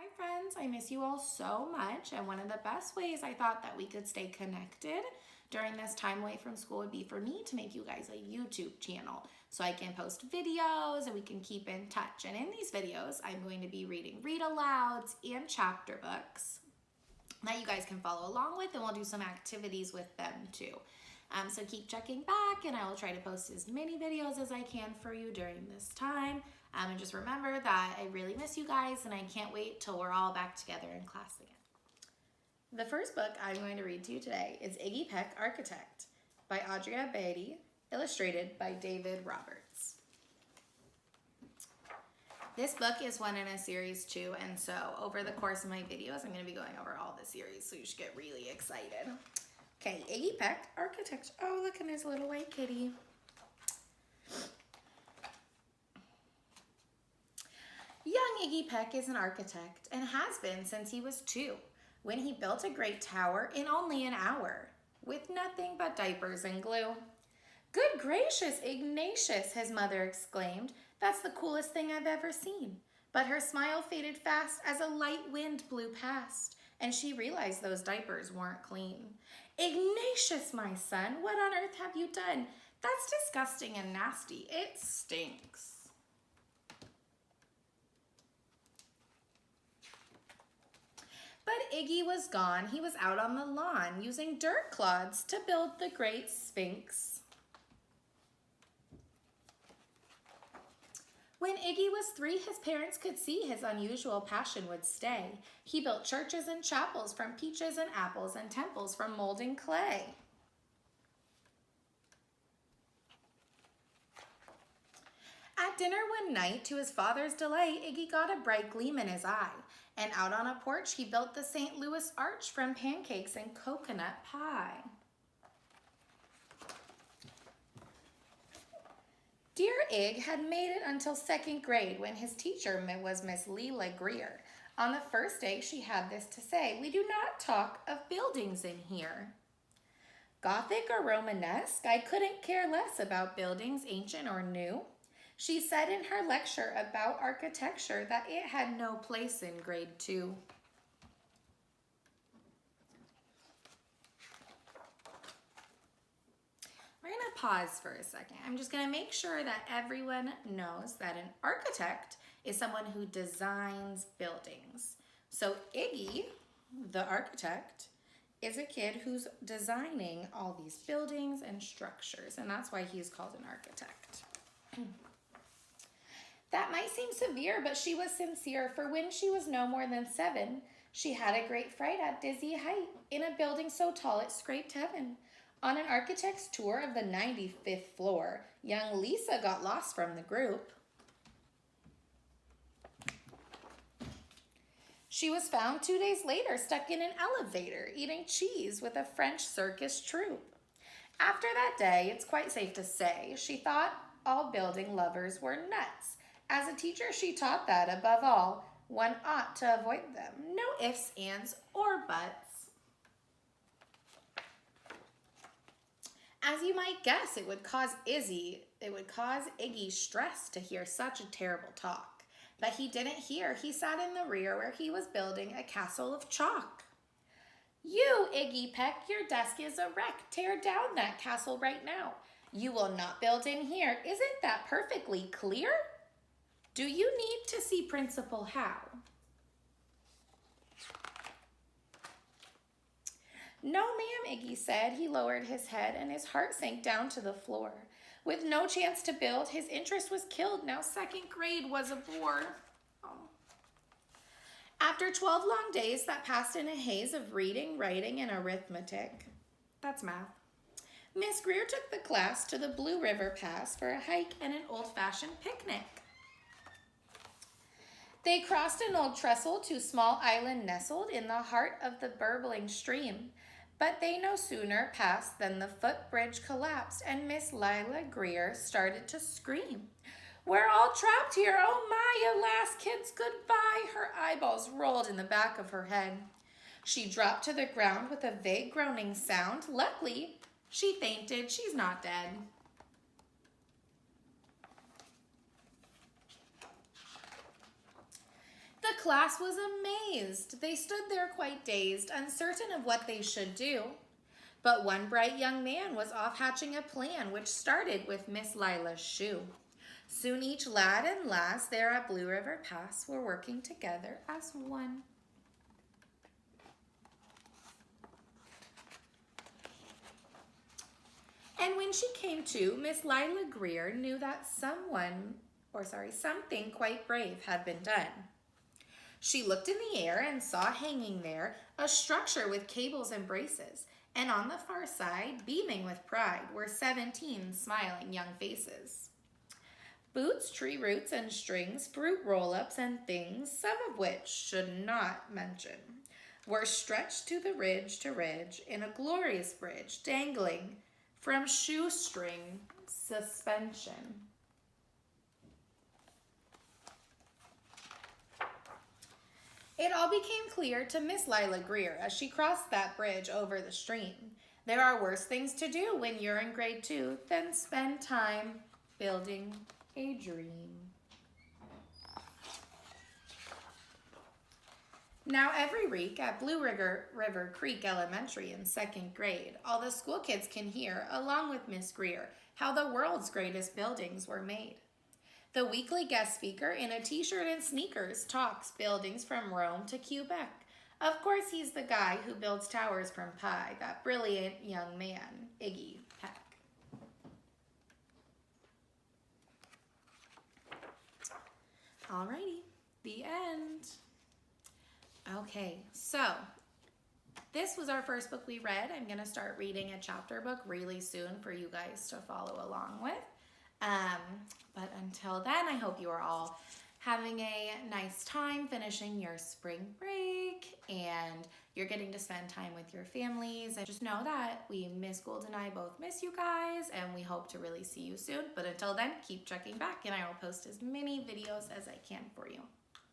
Hi friends, I miss you all so much, and one of the best ways I thought that we could stay connected during this time away from school would be for me to make you guys a YouTube channel so I can post videos and we can keep in touch. And in these videos, I'm going to be reading read-alouds and chapter books that you guys can follow along with, and we'll do some activities with them too. So keep checking back, and I will try to post as many videos as I can for you during this time. And just remember that I really miss you guys, and I can't wait till we're all back together in class again. The first book I'm going to read to you today is Iggy Peck, Architect by Audrey Beatty, illustrated by David Roberts. This book is one in a series too, and so over the course of my videos, I'm going to be going over all the series, so you should get really excited. Okay, Iggy Peck, Architect. Oh, look, and there's a little white kitty. Young Iggy Peck is an architect and has been since he was 2, when he built a great tower in only an hour, with nothing but diapers and glue. "Good gracious, Ignatius," his mother exclaimed. "That's the coolest thing I've ever seen." But her smile faded fast as a light wind blew past, and she realized those diapers weren't clean. "Ignatius, my son, what on earth have you done? That's disgusting and nasty. It stinks." But Iggy was gone. He was out on the lawn using dirt clods to build the great Sphinx. When Iggy was 3, his parents could see his unusual passion would stay. He built churches and chapels from peaches and apples, and temples from mold and clay. At dinner one night, to his father's delight, Iggy got a bright gleam in his eye, and out on a porch he built the St. Louis Arch from pancakes and coconut pie. Dear Ig had made it until 2nd grade when his teacher was Miss Leila Greer. On the first day, she had this to say: "We do not talk of buildings in here. Gothic or Romanesque, I couldn't care less about buildings, ancient or new." She said in her lecture about architecture that it had no place in grade 2. We're going to pause for a second. I'm just going to make sure that everyone knows that an architect is someone who designs buildings. So Iggy, the architect, is a kid who's designing all these buildings and structures, and that's why he's called an architect. That might seem severe, but she was sincere, for when she was no more than 7, she had a great fright at dizzy height in a building so tall it scraped heaven. On an architect's tour of the 95th floor, young Lisa got lost from the group. She was found 2 days later stuck in an elevator eating cheese with a French circus troupe. After that day, it's quite safe to say, she thought all building lovers were nuts. As a teacher, she taught that, above all, one ought to avoid them. No ifs, ands, or buts. As you might guess, it would cause Iggy stress to hear such a terrible talk. But he didn't hear. He sat in the rear where he was building a castle of chalk. "You, Iggy Peck, your desk is a wreck. Tear down that castle right now. You will not build in here. Isn't that perfectly clear? Do you need to see Principal Howe?" "No, ma'am," Iggy said. He lowered his head and his heart sank down to the floor. With no chance to build, his interest was killed. Now 2nd grade was a bore. Oh. After 12 long days that passed in a haze of reading, writing, and arithmetic, that's math, Miss Greer took the class to the Blue River Pass for a hike and an old-fashioned picnic. They crossed an old trestle to a small island nestled in the heart of the burbling stream. But they no sooner passed than the footbridge collapsed and Miss Lila Greer started to scream. "We're all trapped here. Oh my, alas, kids, goodbye." Her eyeballs rolled in the back of her head. She dropped to the ground with a vague groaning sound. Luckily, she fainted. She's not dead. The class was amazed. They stood there quite dazed, uncertain of what they should do. But one bright young man was off hatching a plan, which started with Miss Lila's shoe. Soon each lad and lass there at Blue River Pass were working together as one. And when she came to, Miss Lila Greer knew that something quite brave had been done. She looked in the air and saw hanging there a structure with cables and braces, and on the far side, beaming with pride, were 17 smiling young faces. Boots, tree roots, and strings, fruit roll-ups and things, some of which should not mention, were stretched to the ridge to ridge in a glorious bridge, dangling from shoestring suspension. It all became clear to Miss Lila Greer as she crossed that bridge over the stream. There are worse things to do when you're in grade 2 than spend time building a dream. Now every week at Blue River Creek Elementary in 2nd grade, all the school kids can hear, along with Miss Greer, how the world's greatest buildings were made. The weekly guest speaker in a t-shirt and sneakers talks buildings from Rome to Quebec. Of course, he's the guy who builds towers from pie, that brilliant young man, Iggy Peck. Alrighty, the end. Okay, so this was our first book we read. I'm going to start reading a chapter book really soon for you guys to follow along with. But until then, I hope you are all having a nice time finishing your spring break and you're getting to spend time with your families. And just know that Miss Gould and I both miss you guys and we hope to really see you soon. But until then, keep checking back and I will post as many videos as I can for you.